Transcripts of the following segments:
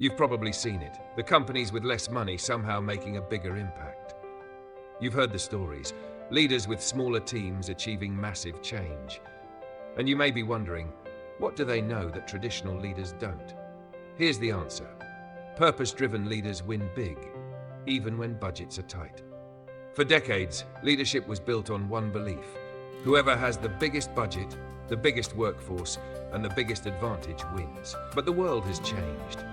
You've probably seen it, the companies with less money somehow making a bigger impact. You've heard the stories, leaders with smaller teams achieving massive change. And you may be wondering, what do they know that traditional leaders don't? Here's the answer. Purpose-driven leaders win big, even when budgets are tight. For decades, leadership was built on one belief. Whoever has the biggest budget, the biggest workforce, and the biggest advantage wins. But the world has changed.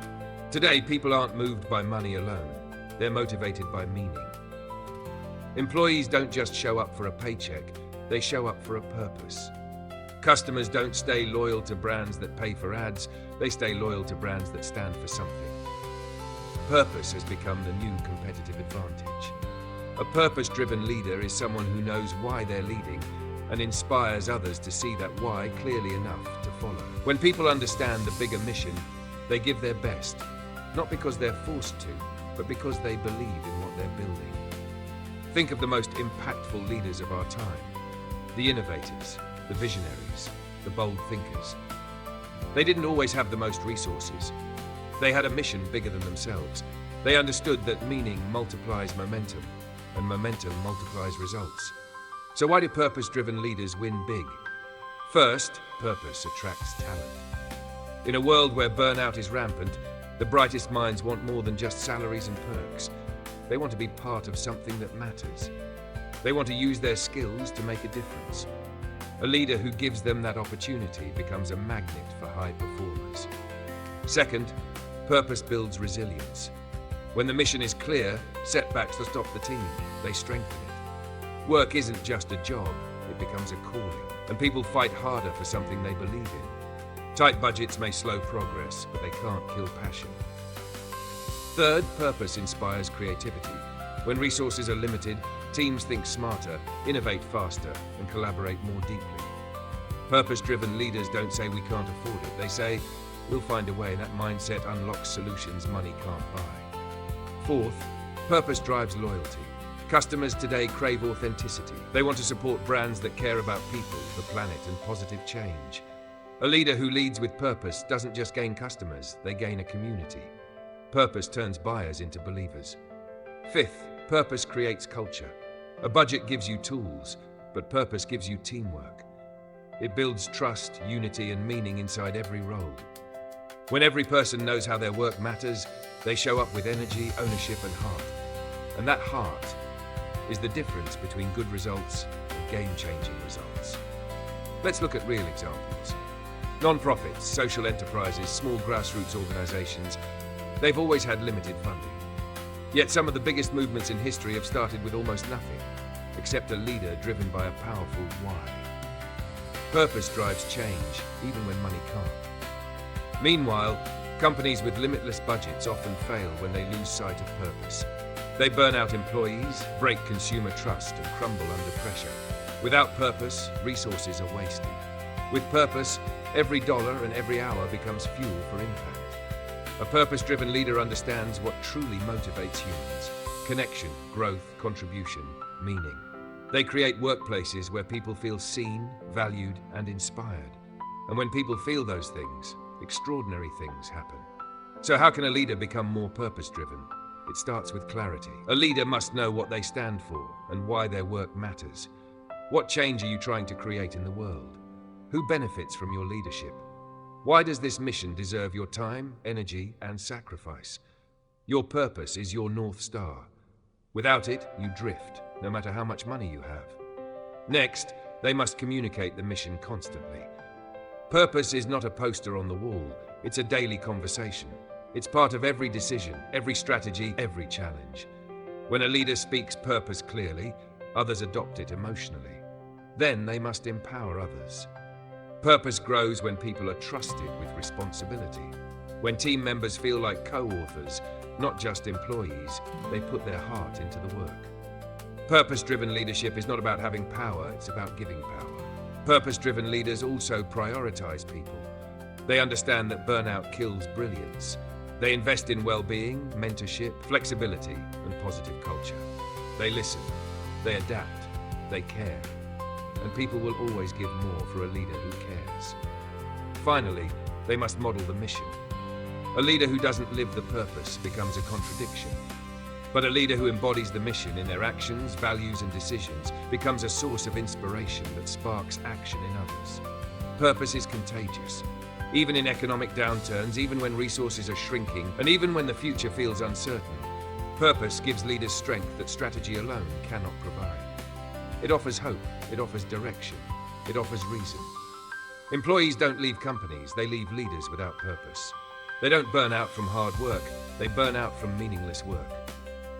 Today, people aren't moved by money alone. They're motivated by meaning. Employees don't just show up for a paycheck, they show up for a purpose. Customers don't stay loyal to brands that pay for ads, they stay loyal to brands that stand for something. Purpose has become the new competitive advantage. A purpose-driven leader is someone who knows why they're leading and inspires others to see that why clearly enough to follow. When people understand the bigger mission, they give their best, not because they're forced to, but because they believe in what they're building. Think of the most impactful leaders of our time. The innovators, the visionaries, the bold thinkers. They didn't always have the most resources. They had a mission bigger than themselves. They understood that meaning multiplies momentum, and momentum multiplies results. So why do purpose-driven leaders win big? First, purpose attracts talent. In a world where burnout is rampant, the brightest minds want more than just salaries and perks. They want to be part of something that matters. They want to use their skills to make a difference. A leader who gives them that opportunity becomes a magnet for high performers. Second, purpose builds resilience. When the mission is clear, setbacks will stop the team. They strengthen it. Work isn't just a job, it becomes a calling, and people fight harder for something they believe in. Tight budgets may slow progress, but they can't kill passion. Third, purpose inspires creativity. When resources are limited, teams think smarter, innovate faster, and collaborate more deeply. Purpose-driven leaders don't say we can't afford it. They say, we'll find a way, and that mindset unlocks solutions money can't buy. Fourth, purpose drives loyalty. Customers today crave authenticity. They want to support brands that care about people, the planet, and positive change. A leader who leads with purpose doesn't just gain customers, they gain a community. Purpose turns buyers into believers. Fifth, purpose creates culture. A budget gives you tools, but purpose gives you teamwork. It builds trust, unity, and meaning inside every role. When every person knows how their work matters, they show up with energy, ownership, and heart. And that heart is the difference between good results and game-changing results. Let's look at real examples. Non-profits, social enterprises, small grassroots organizations, they've always had limited funding. Yet some of the biggest movements in history have started with almost nothing, except a leader driven by a powerful why. Purpose drives change, even when money can't. Meanwhile, companies with limitless budgets often fail when they lose sight of purpose. They burn out employees, break consumer trust, and crumble under pressure. Without purpose, resources are wasted. With purpose, every dollar and every hour becomes fuel for impact. A purpose-driven leader understands what truly motivates humans: connection, growth, contribution, meaning. They create workplaces where people feel seen, valued, and inspired. And when people feel those things, extraordinary things happen. So how can a leader become more purpose-driven? It starts with clarity. A leader must know what they stand for and why their work matters. What change are you trying to create in the world? Who benefits from your leadership? Why does this mission deserve your time, energy, and sacrifice? Your purpose is your North Star. Without it, you drift, no matter how much money you have. Next, they must communicate the mission constantly. Purpose is not a poster on the wall, it's a daily conversation. It's part of every decision, every strategy, every challenge. When a leader speaks purpose clearly, others adopt it emotionally. Then they must empower others. Purpose grows when people are trusted with responsibility. When team members feel like co-authors, not just employees, they put their heart into the work. Purpose-driven leadership is not about having power, it's about giving power. Purpose-driven leaders also prioritize people. They understand that burnout kills brilliance. They invest in well-being, mentorship, flexibility, and positive culture. They listen, they adapt, they care. And people will always give more for a leader who cares. Finally, they must model the mission. A leader who doesn't live the purpose becomes a contradiction. But a leader who embodies the mission in their actions, values, and decisions becomes a source of inspiration that sparks action in others. Purpose is contagious. Even in economic downturns, even when resources are shrinking, and even when the future feels uncertain, purpose gives leaders strength that strategy alone cannot provide. It offers hope, it offers direction, it offers reason. Employees don't leave companies, they leave leaders without purpose. They don't burn out from hard work, they burn out from meaningless work.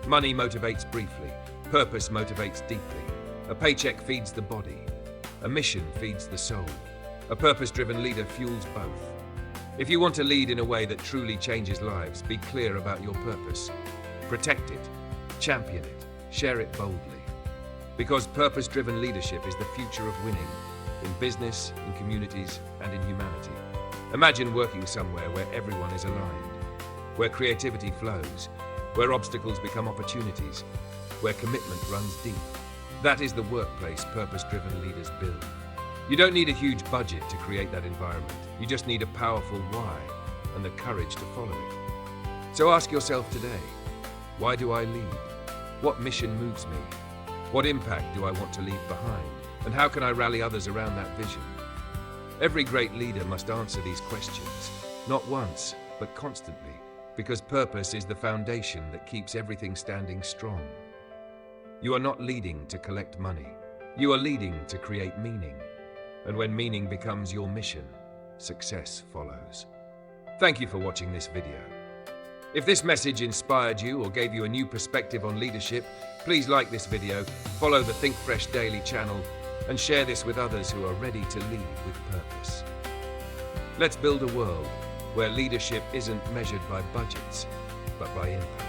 Money motivates briefly, purpose motivates deeply. A paycheck feeds the body, a mission feeds the soul. A purpose-driven leader fuels both. If you want to lead in a way that truly changes lives, be clear about your purpose. Protect it, champion it, share it boldly. Because purpose-driven leadership is the future of winning, in business, in communities, and in humanity. Imagine working somewhere where everyone is aligned, where creativity flows, where obstacles become opportunities, where commitment runs deep. That is the workplace purpose-driven leaders build. You don't need a huge budget to create that environment. You just need a powerful why and the courage to follow it. So ask yourself today, why do I lead? What mission moves me? What impact do I want to leave behind? And how can I rally others around that vision? Every great leader must answer these questions, not once, but constantly, because purpose is the foundation that keeps everything standing strong. You are not leading to collect money. You are leading to create meaning. And when meaning becomes your mission, success follows. Thank you for watching this video. If this message inspired you or gave you a new perspective on leadership, please like this video, follow the Think Fresh Daily channel, and share this with others who are ready to lead with purpose. Let's build a world where leadership isn't measured by budgets, but by impact.